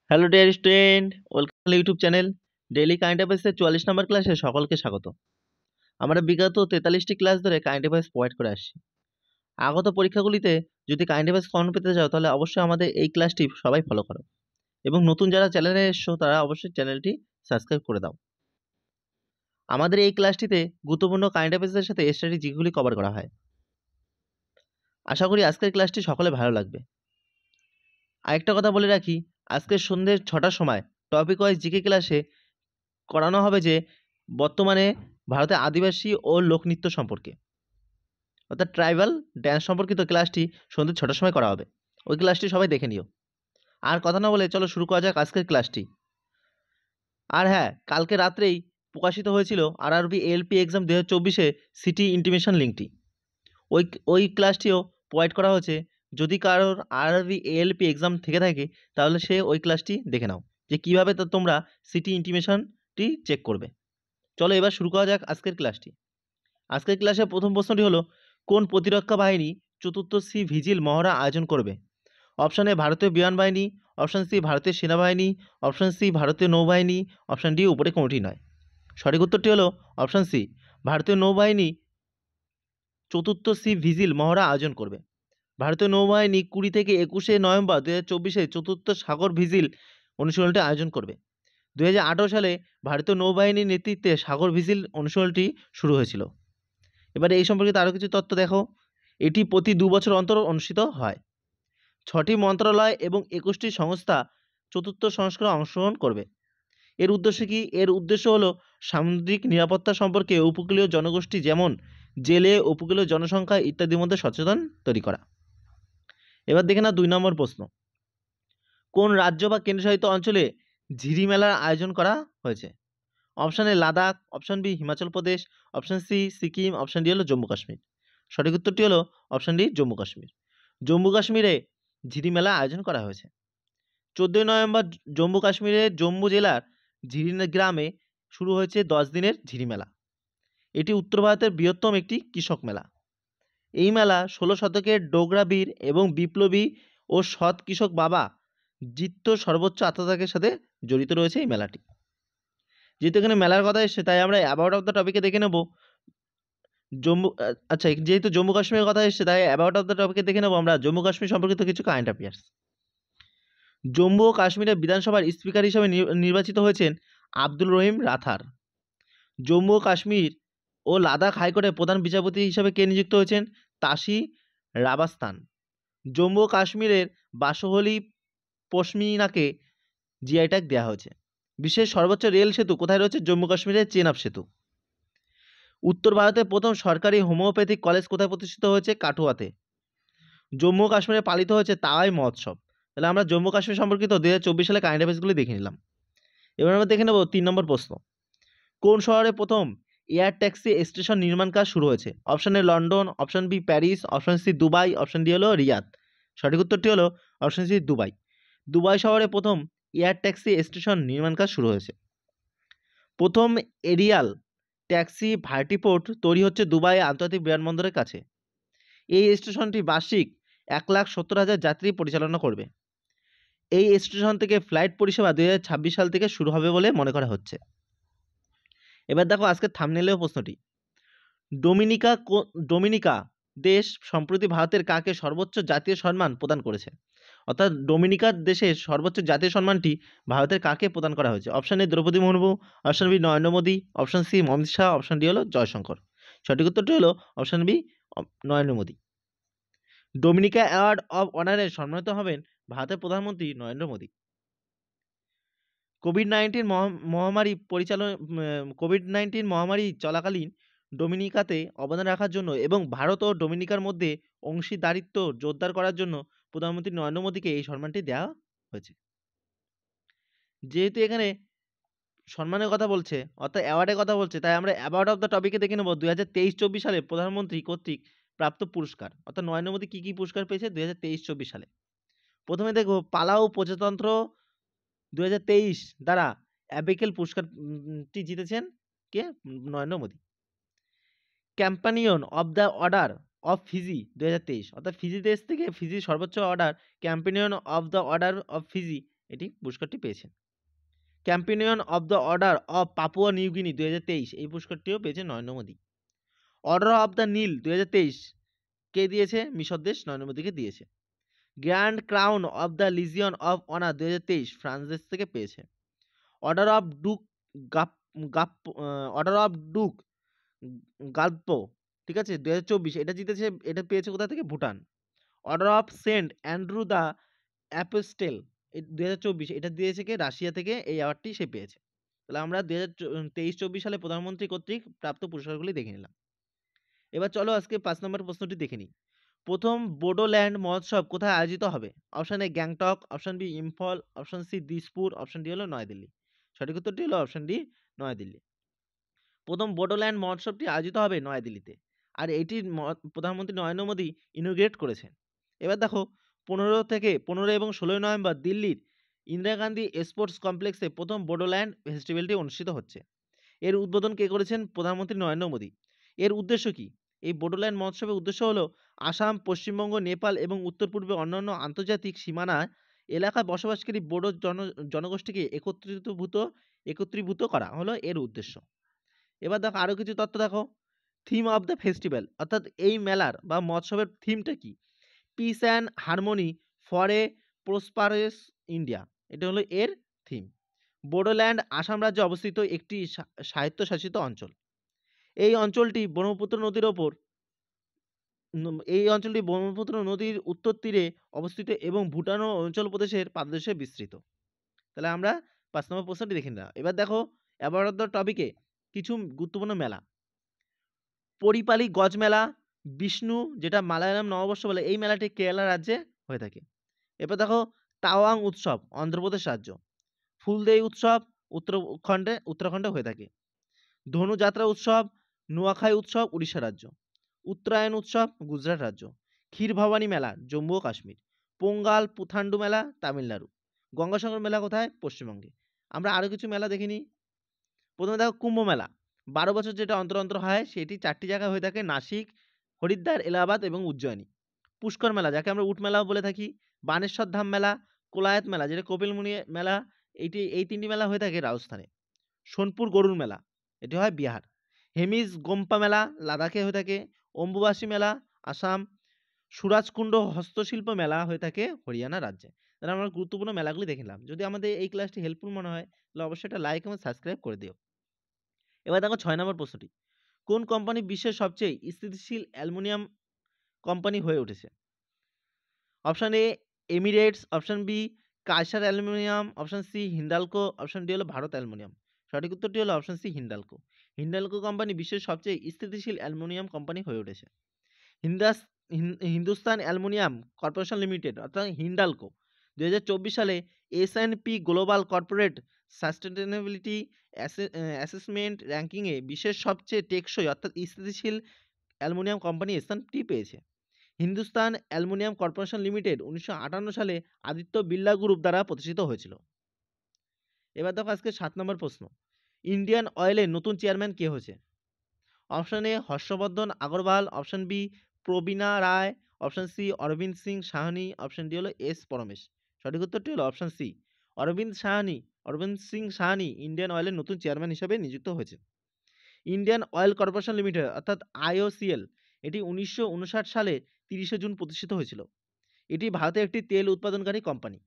Hello dear student, welcome YouTube channel. Daily current অ্যাফেয়ার্সের 44 number ক্লাসে সকলকে স্বাগত। আমরা বিগত 43টি ক্লাস ধরে কারেন্ট অ্যাফেয়ার্স প্রোভাইড করে আসছি। আগত পরীক্ষাগুলিতে যদি কারেন্ট অ্যাফেয়ার্স ফর্ম পেতে চাও তাহলে অবশ্যই আমাদের এই ক্লাসটি সবাই ফলো করো, এবং নতুন যারা চ্যানেলে এসছো তারা অবশ্যই চ্যানেলটি সাবস্ক্রাইব করে দাও। আমাদের এই ক্লাসটিতে গুরুত্বপূর্ণ কারেন্ট অ্যাফেয়ার্সের সাথে স্ট্র্যাটেজিগুলি কভার করা হয়। আশা করি আজকের ক্লাসটি সকলে ভালো লাগবে। আরেকটা কথা বলে রাখি, আজকের সন্ধ্যে 6টার সময় টপিক ওয়াইজ জিকে ক্লাসে করানো হবে যে বর্তমানে ভারতের আদিবাসী ও লোকনৃত্য সম্পর্কে, অর্থাৎ ট্রাইবাল ড্যান্স সম্পর্কিত ক্লাসটি সন্ধ্যে 6টার সময় করা হবে। ওই ক্লাসটি সবাই দেখে নিও। আর কথা না বলে চলো শুরু করা যাক আজকের ক্লাসটি। আর হ্যাঁ, কালকে রাত্রেই প্রকাশিত হয়েছিল RRB ALP exam 2024 city intimation লিঙ্কটি। ওই ক্লাসটিও প্রোভাইড করা হয়েছে। যদি কারোর আরআরবি এএলপি এক্সাম থেকে থাকে তাহলে সে ওই ক্লাসটি দেখে নাও যে কীভাবে তোমরা সিটি ইন্টিমেশনটি চেক করবে। চলো এবার শুরু করা যাক আজকের ক্লাসটি। আজকের ক্লাসে প্রথম প্রশ্নটি হলো, কোন প্রতিরক্ষা বাহিনী চতুর্থ সি ভিজিল মহড়া আয়োজন করবে? অপশন এ ভারতীয় বিমান বাহিনী, অপশন সি ভারতীয় সেনাবাহিনী, অপশন সি ভারতীয় নৌবাহিনী, অপশন ডি উপরে কোনোটি নয়। সঠিক উত্তরটি হলো অপশন সি, ভারতীয় নৌবাহিনী চতুর্থ সি ভিজিল মহড়া আয়োজন করবে। ভারতীয় নৌবাহিনী 20 থেকে 21শে নভেম্বর 2024 চতুর্থ সাগর ভিজিল অনুশীলনটি আয়োজন করবে। 2018 সালে ভারতীয় নৌবাহিনীর নেতৃত্বে সাগর ভিজিল অনুশীলনটি শুরু হয়েছিল। এবারে এই সম্পর্কিত আরও কিছু তথ্য দেখো। এটি প্রতি 2 বছর অন্তর অনুষ্ঠিত হয়। 6টি মন্ত্রণালয় এবং 21টি সংস্থা চতুর্থ সংস্করণে অংশগ্রহণ করবে। এর উদ্দেশ্য কি? এর উদ্দেশ্য হলো সামুদ্রিক নিরাপত্তা সম্পর্কে উপকূলীয় জনগোষ্ঠী যেমন জেলে, উপকূলীয় জনসংখ্যা ইত্যাদির মধ্যে সচেতন তৈরি করা। এবার দেখে না 2 নম্বর প্রশ্ন, কোন রাজ্য বা কেন্দ্রশাসিত অঞ্চলে ঝিরি মেলার আয়োজন করা হয়েছে? Option A Ladakh, option B Himachal Pradesh, option C Sikkim, option D হলো জম্মু কাশ্মীর। সঠিক উত্তরটি হলো অপশন ডি জম্মু কাশ্মীর। জম্মু কাশ্মীরে ঝিরি মেলা আয়োজন করা হয়েছে। 14 নভেম্বর জম্মু কাশ্মীরের জম্মু জেলার ঝিরি গ্রামে শুরু হয়েছে 10 দিনের ঝিরি মেলা। এটি উত্তর ভারতের বৃহত্তম একটি কৃষক মেলা। এই মেলা 16 শতকের ডোগরা বীর এবং বিপ্লবী ও সৎ কৃষক বাবা জিত্ত সর্বোচ্চ আত্মত্যাগের সাথে জড়িত রয়েছে এই মেলাটি। যেহেতু এখানে মেলার কথা এসছে তাই আমরা অ্যাবাউট অফ দ্য টপিকে দেখে নেব যেহেতু জম্মু কাশ্মীরের কথা এসছে তাই অ্যাবাউট অফ দ্য টপিকে দেখে নেব আমরা জম্মু কাশ্মীর সম্পর্কিত কিছু কারেন্ট অ্যাফেয়ার্স। জম্মু ও কাশ্মীরের বিধানসভার স্পিকার হিসেবে নির্বাচিত হয়েছেন আব্দুল রহিম রাথার। জম্মু ও কাশ্মীর ও লাদাখ হাইকোর্টের প্রধান বিচারপতি হিসেবে কে নিযুক্ত হয়েছেন? তাসি রাবাস্তান। জম্মু ও কাশ্মীরের বাসহলি পশমিনাকে জিআই ট্যাগ দেওয়া হয়েছে। বিশ্বের সর্বোচ্চ রেল সেতু কোথায় রয়েছে? জম্মু কাশ্মীরের চেনাব সেতু। উত্তর ভারতের প্রথম সরকারি হোমিওপ্যাথিক কলেজ কোথায় প্রতিষ্ঠিত হয়েছে? কাঠুয়াতে। জম্মু ও কাশ্মীরে পালিত হয়েছে তাওয়াই মহোৎসব। তাহলে আমরা জম্মু কাশ্মীর সম্পর্কিত 2024 সালে কারেন্ট অ্যাফেয়ার্সগুলি দেখে নিলাম। এবার আমরা দেখে নেব 3 নম্বর প্রশ্ন, কোন শহরে প্রথম এয়ার ট্যাক্সি স্টেশন নির্মাণ কাজ শুরু হয়েছে? Option A London, option B Paris, option C Dubai, option D হলো রিয়াদ। সঠিক উত্তরটি হলো অপশন সি দুবাই। দুবাই শহরে প্রথম এয়ার ট্যাক্সি স্টেশন নির্মাণ কাজ শুরু হয়েছে। প্রথম এরিয়াল ট্যাক্সি ভার্টিপোর্ট তৈরি হচ্ছে দুবাই আন্তর্জাতিক বিমানবন্দরের কাছে। এই স্টেশনটি বার্ষিক 1,70,000 যাত্রী পরিচালনা করবে। এই স্টেশন থেকে ফ্লাইট পরিষেবা 2026 সাল থেকে শুরু হবে বলে মনে করা হচ্ছে। এবার দেখো আজকের থাম্বনেলের প্রশ্নটি, ডোমিনিকা দেশ সম্প্রতি ভারতের কাকে সর্বোচ্চ জাতীয় সম্মান প্রদান করেছে? অর্থাৎ ডোমিনিকা দেশের সর্বোচ্চ জাতীয় সম্মানটি ভারতের কাকে প্রদান করা হয়েছে? Option A Droupadi Murmu, option B Narendra Modi, option C Amit Shah, option D হলো জয়শঙ্কর। সঠিক উত্তরটি হলো option B Narendra Modi. Dominica award of অনারে সম্মানিত হবেন ভারতের প্রধানমন্ত্রী নরেন্দ্র মোদী। কোভিড-19 মহামারী চলাকালীন ডোমিনিকাতে অবদান রাখার জন্য এবং ভারত ও ডোমিনিকার মধ্যে অংশীদারিত্ব জোরদার করার জন্য প্রধানমন্ত্রী নরেন্দ্র মোদীকে এই সম্মানটি দেওয়া হয়েছে। যেহেতু এখানে সম্মানের কথা বলছে অর্থাৎ অ্যাওয়ার্ডের কথা বলছে তাই আমরা অ্যাওয়ার্ড অফ দ্য টপিকে দেখে নেব 2023-24 সালে প্রধানমন্ত্রী কর্তৃক প্রাপ্ত পুরস্কার, অর্থাৎ নরেন্দ্র মোদী কী কী পুরস্কার পেয়েছে 2023-24 সালে। প্রথমে দেখব পালাউ প্রজাতন্ত্র 2023 দ্বারা অ্যাবেকেল পুরস্কারটি জিতেছেন কে? Narendra Modi. Companion of the order of Fiji 2023, অর্থাৎ ফিজি দেশ থেকে ফিজি সর্বোচ্চ order companion of the order of Fiji এটি পুরস্কারটি পেয়েছেন। Champion of the order of Papua New Guinea 2023 এই পুরস্কারটিও পেয়েছে Narendra Modi. Order of the Nile 2023 কে দিয়েছে? মিশর দেশ নরেন্দ্র মোদীকে দিয়েছে। Grand crown of the legion of honour 2023 France দেশ থেকে পেয়েছে। অর্ডার অফ ডুক গাপ গাপ অর্ডার অফ ডুক গাল্পো, ঠিক আছে, 2024 এটা জিতেছে, এটা পেয়েছে কোথা থেকে? Bhutan. Order of Saint Andrew the Apostle 2024 এটা দিয়েছে কে? রাশিয়া থেকে এই অ্যাওয়ার্ডটি সে পেয়েছে। তাহলে আমরা 2023-24 সালে প্রধানমন্ত্রী কর্তৃক প্রাপ্ত পুরস্কারগুলি দেখে নিলাম। এবার চলো আজকে 5 নম্বর প্রশ্নটি দেখে নিই। প্রথম বোডোল্যান্ড মহোৎসব কোথায় আয়োজিত হবে? Option A Gangtok, option B Imphal, option C Dispur, option D হলো নয়াদিল্লি। সঠিক উত্তরটি হলো অপশন ডি, নয়াদিল্লি। প্রথম বোডোল্যান্ড মহোৎসবটি আয়োজিত হবে নয়াদিল্লিতে, আর এটি প্রধানমন্ত্রী নরেন্দ্র মোদী ইনোগ্রেট করেছেন। এবার দেখো 15 এবং 16 নভেম্বর দিল্লির ইন্দিরা গান্ধী স্পোর্টস কমপ্লেক্সে প্রথম বোডোল্যান্ড ফেস্টিভ্যালটি অনুষ্ঠিত হচ্ছে। এর উদ্বোধন কে করেছেন? প্রধানমন্ত্রী নরেন্দ্র মোদী। এর উদ্দেশ্য কি? এই বোডোল্যান্ড মহোৎসবের উদ্দেশ্য হলো আসাম, পশ্চিমবঙ্গ, নেপাল এবং উত্তর পূর্বে অন্যান্য আন্তর্জাতিক সীমানা এলাকায় বসবাসকারী বোডো জনগোষ্ঠীকে একত্রীভূত করা হলো এর উদ্দেশ্য। এবার দেখো আরও কিছু তথ্য দেখো। থিম অফ দ্য ফেস্টিভ্যাল, অর্থাৎ এই মেলার বা মহোৎসবের থিমটা কি? Piece and harmony for a prosperous India, এটা হলো এর থিম। বোডোল্যান্ড আসাম রাজ্যে অবস্থিত একটি স্বায়ত্তশাসিত অঞ্চল। এই অঞ্চলটি ব্রহ্মপুত্র নদীর উত্তর তীরে অবস্থিত এবং ভুটান ও অরুণাচল প্রদেশের পাদদেশে বিস্তৃত। তাহলে আমরা 5 নম্বর প্রশ্নটি দেখে নিলাম। এবার দেখো অ্যাবাউট দ্য টপিকে কিছু গুরুত্বপূর্ণ মেলা। পরিপালি গজ মেলা, বিষ্ণু, যেটা মালায়ালাম নববর্ষ বলে, এই মেলাটি কেরালা রাজ্যে হয়ে থাকে। এরপর দেখো তাওয়াং উৎসব, অন্ধ্রপ্রদেশ রাজ্য। ফুলদেই উৎসব উত্তরাখণ্ডে হয়ে থাকে। ধনুযাত্রা উৎসব, নোয়াখাই উৎসব, উড়িষ্যা রাজ্য। উত্তরায়ণ উৎসব, গুজরাট রাজ্য। ক্ষীর ভবানী মেলা, জম্মু ও কাশ্মীর। পোঙ্গাল পুথান্ডু মেলা, তামিলনাড়ু। গঙ্গাসাগর মেলা কোথায়? পশ্চিমবঙ্গে। আমরা আরও কিছু মেলা দেখে নিই। প্রথমে দেখো কুম্ভ মেলা, 12 বছর যেটা অন্তর অন্তর হয়, সেটি 4টি জায়গায় হয়ে থাকে: নাসিক, হরিদ্বার, এলাহাবাদ এবং উজ্জয়িনী। পুষ্কর মেলা, যাকে আমরা উট মেলাও বলে থাকি। বানেশ্বর ধাম মেলা, কোলায়ত মেলা, যেটা কপিলমুনি মেলা, এই 3টি মেলা হয়ে থাকে রাজস্থানে। সোনপুর গরুর মেলা, এটি হয় বিহার। হেমিজ গোম্পা মেলা লাদাখে হয়ে থাকে। অম্বুবাসী মেলা আসাম। সুরাজকুণ্ড হস্তশিল্প মেলা হয়ে থাকে হরিয়ানা রাজ্যে। তাহলে আমরা গুরুত্বপূর্ণ মেলাগুলি দেখে নিলাম। যদি আমাদের এই ক্লাসটি হেল্পফুল মনে হয় তাহলে অবশ্যই একটা লাইক এবং সাবস্ক্রাইব করে দিও। এবার দেখো 6 নম্বর প্রশ্নটি। কোন কোম্পানি বিশ্বের সবচেয়ে স্থিতিশীল অ্যালুমিনিয়াম কোম্পানি হয়ে উঠেছে? Option A Emirates, option B Kaiser aluminium, option C Hindalco, option D হলো ভারত অ্যালুমিনিয়াম। সঠিক উত্তরটি হলো option C Hindalco. Hindalco company বিশ্বের সবচেয়ে স্থিতিশীল অ্যালুমিনিয়াম কোম্পানি হয়ে উঠেছে। হিন্দুস্তান অ্যালুমিনিয়াম কর্পোরেশন লিমিটেড অর্থাৎ হিন্ডালকো 2024 সালে S&P global corporate sustainability assessment র্যাঙ্কিংয়ে বিশ্বের সবচেয়ে টেকসই অর্থাৎ স্থিতিশীল অ্যালুমিনিয়াম কোম্পানি স্থানটি পেয়েছে। হিন্দুস্তান অ্যালুমিনিয়াম কর্পোরেশন লিমিটেড 1958 সালে আদিত্য বিড়লা গ্রুপ দ্বারা প্রতিষ্ঠিত হয়েছিল। এবার দেখো আজকে 7 নম্বর প্রশ্ন। ইন্ডিয়ান অয়েলের নতুন চেয়ারম্যান কে হয়েছে? Option A Harshvardhan Agarwal, option B Praveena Rai, option C Arvind Singh Sahani, option D হলো এস পরমেশ। সঠিক উত্তরটি হলো option C Arvind Singh Sahani Indian অয়েলের নতুন চেয়ারম্যান হিসেবে নিযুক্ত হয়েছে। ইন্ডিয়ান অয়েল কর্পোরেশন লিমিটেড অর্থাৎ IOCL এটি 1959 সালে 30 জুন প্রতিষ্ঠিত হয়েছিল। এটি ভারতের একটি তেল উৎপাদনকারী কোম্পানি।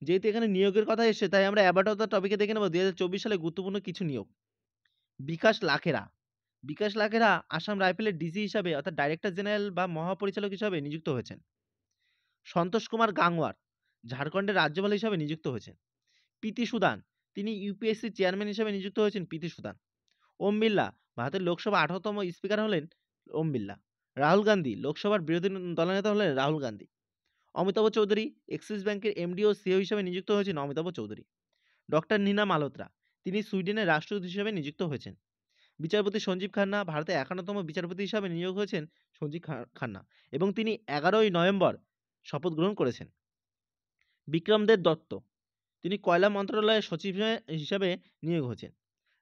যেহেতু এখানে নিয়োগের কথা এসেছে তাই আমরা অ্যাবাউট অফ দ্য টপিকে দেখে নেব 2024 সালে গুরুত্বপূর্ণ কিছু নিয়োগ। বিকাশ লাখেরা আসাম রাইফেলের ডিজি হিসাবে অর্থাৎ ডাইরেক্টর জেনারেল বা মহাপরিচালক হিসাবে নিযুক্ত হয়েছেন। সন্তোষ কুমার গাংওয়ার ঝাড়খণ্ডের রাজ্যপাল হিসাবে নিযুক্ত হয়েছেন। প্রীতি সুদান তিনি UPSC চেয়ারম্যান হিসাবে নিযুক্ত হয়েছেন প্রীতি সুদান। ওম বিড়লা ভারতের লোকসভা 18তম স্পিকার হলেন ওম বিড়লা। রাহুল গান্ধী লোকসভার বিরোধী দলনেতা হলেন রাহুল গান্ধী। অমিতাভ চৌধুরী এক্সিস ব্যাংকের MD ও CEO হিসাবে নিযুক্ত হয়েছেন অমিতাভ চৌধুরী। ডক্টর নীনা মালহোত্রা তিনি সুইডেনের রাষ্ট্রদূত হিসাবে নিযুক্ত হয়েছেন। বিচারপতি সঞ্জীব খান্না ভারতের 51তম বিচারপতি হিসাবে নিয়োগ হয়েছেন সঞ্জীব খান্না এবং তিনি 11ই নভেম্বর শপথ গ্রহণ করেছেন। বিক্রমদেব দত্ত তিনি কয়লা মন্ত্রণালয়ের সচিব হিসাবে নিয়োগ হয়েছেন।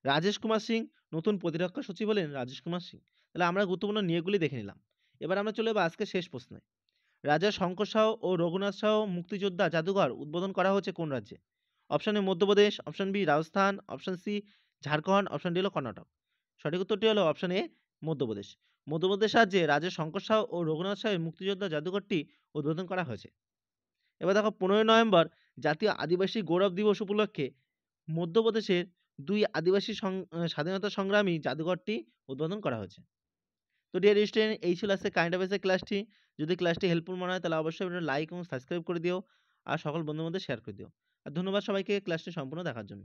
রাজেশ কুমার সিং নতুন প্রতিরক্ষা সচিব হলেন রাজেশ কুমার সিং। তাহলে আমরা গুরুত্বপূর্ণ নিয়োগগুলি দেখে নিলাম। এবার আমরা চলে যাবো আজকে শেষ প্রশ্নে। রাজা শঙ্কর সাহু ও রঘুনাথ সাহু মুক্তিযোদ্ধা জাদুঘর উদ্বোধন করা হচ্ছে কোন রাজ্যে? Option A Madhya Pradesh, option B Rajasthan, option C Jharkhand, option D হলো কর্ণাটক। সঠিক উত্তরটি হলো অপশন এ মধ্যপ্রদেশ। মধ্যপ্রদেশ রাজ্যে রাজা শঙ্কর সাহু ও রঘুনাথ সাহের মুক্তিযোদ্ধা জাদুঘরটি উদ্বোধন করা হয়েছে। এবার দেখো 15ই নভেম্বর জাতীয় আদিবাসী গৌরব দিবস উপলক্ষে মধ্যপ্রদেশের দুই আদিবাসী স্বাধীনতা সংগ্রামী জাদুঘরটি উদ্বোধন করা হয়েছে। তো ডিয়ার স্টুডেন্ট, এই ছিল আজকে কারেন্ট অ্যাফেয়ার্সের ক্লাসটি। যদি ক্লাসটি হেল্পফুল মনে হয় তাহলে অবশ্যই ভিডিওটি লাইক এবং সাবস্ক্রাইব করে দিও আর সকল বন্ধুদের মধ্যে শেয়ার করে দিও। আর ধন্যবাদ সবাইকে ক্লাসটি সম্পূর্ণ দেখার জন্য।